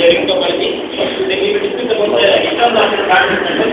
ring topology. Then we will discuss about the external orbital coordinate system.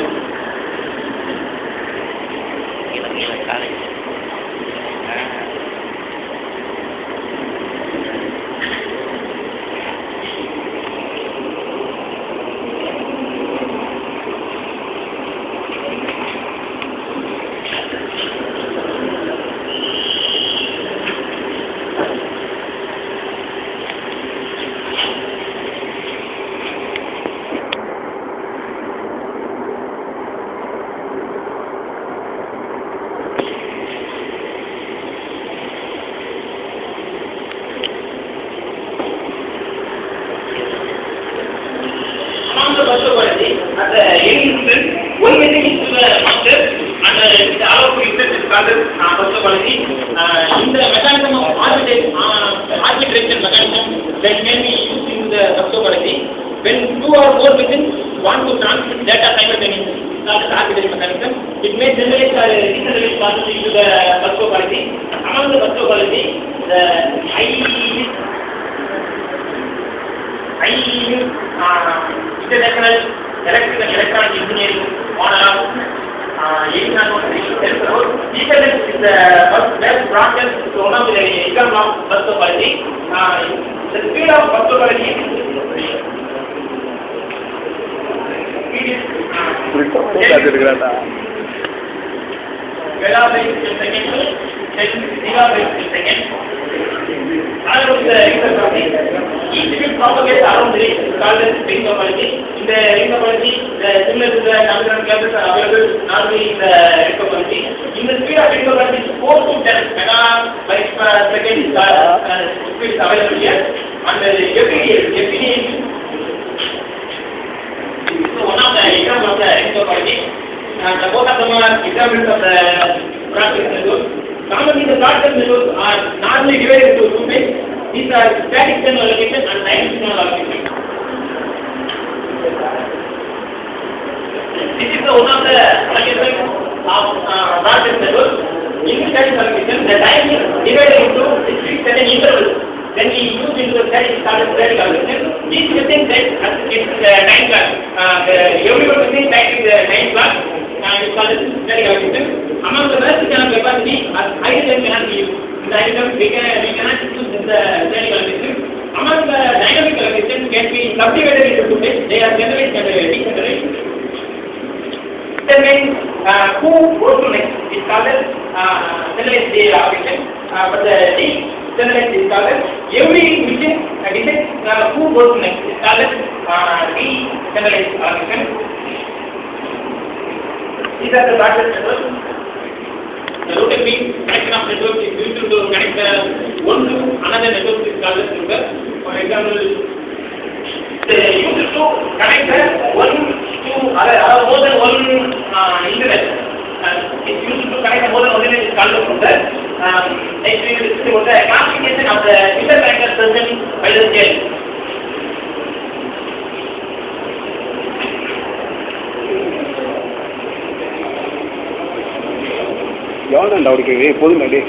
When two or more machines want to transmit data simultaneously, that's the arbitrary mechanism. It may generate or degenerate process into the bus topology. Among the bus topology, the international electrical electronic engineering on Ethernet is the best broadcast to one of the example of bus topology. The speed of bus topology megabytes per second to 10 gigabytes per second. Each bit propagates around the ring is called as ring topology. In the ring topology, similar to the underground cables are available normally in the ring topology. In the speed of ring topology, 4 to 10 megabytes per second speed is available here. And the FPD so one of the examples of the ring topology. Both of them are examples of the broadcast network. Commonly, the broadcast networks are normally divided into two types. These are static channel allocation and dynamic channel allocation. This is one of the allocations of broadcast networks. In static allocation, the time is divided into discrete certain intervals. Then we use into the static allocation. These machines that it's time clock. Everyone machine time is the time clock. And it's called static allocation. Among the rest channel capacity, high time cannot be used. In the item, we cannot use the static allocation. Among the dynamic allocation can be subdivided into two types. They are generate and degenerate. Then who goes to next is called as generate allocation. But the degenerate is called as every machine decides who goes to next is called as degenerate allocation. These are the broadcast networks. The router beam connection of network is used to connect one to another network is called as router. For example, they use to connect one to other more than one internet. It's used to connect more than one internet is called as router. Next we will see about the classification of the interconnected system by the scale. எவ்வளோ அவருக்கு போதும் அடி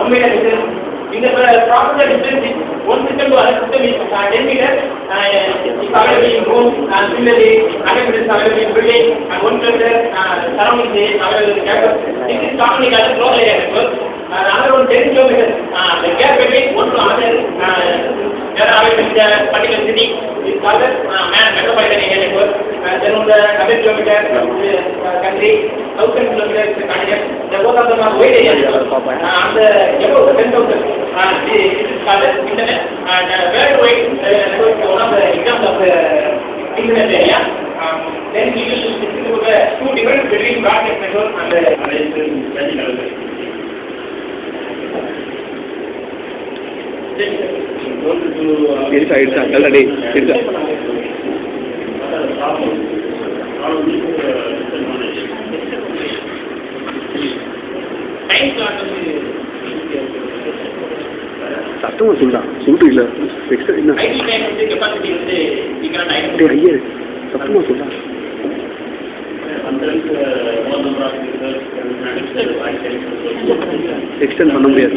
one meter distance. In the processor distance, one system to other system is 10 meters. It's available in home and similarly, another is available in building and 1 kilometer surrounding the available in campus. This is commonly called floor area network. Another one 10 kilometers. The gap between one to another that are available in the particular city is called metropolitan area network. Then on the 100 kilometers country, 1000 kilometers continent. The both of them are wide area network. And above 10,000 this is called as internet. And worldwide network is one of the examples of the internet area. Then we will discuss between broadcast network and the study level. It's already. சத்தமாக சொல்லலாம் சொல்றீங்களா extra என்ன ஐயா சத்தமாக சொல்லலாம் extend பண்ண முடியாது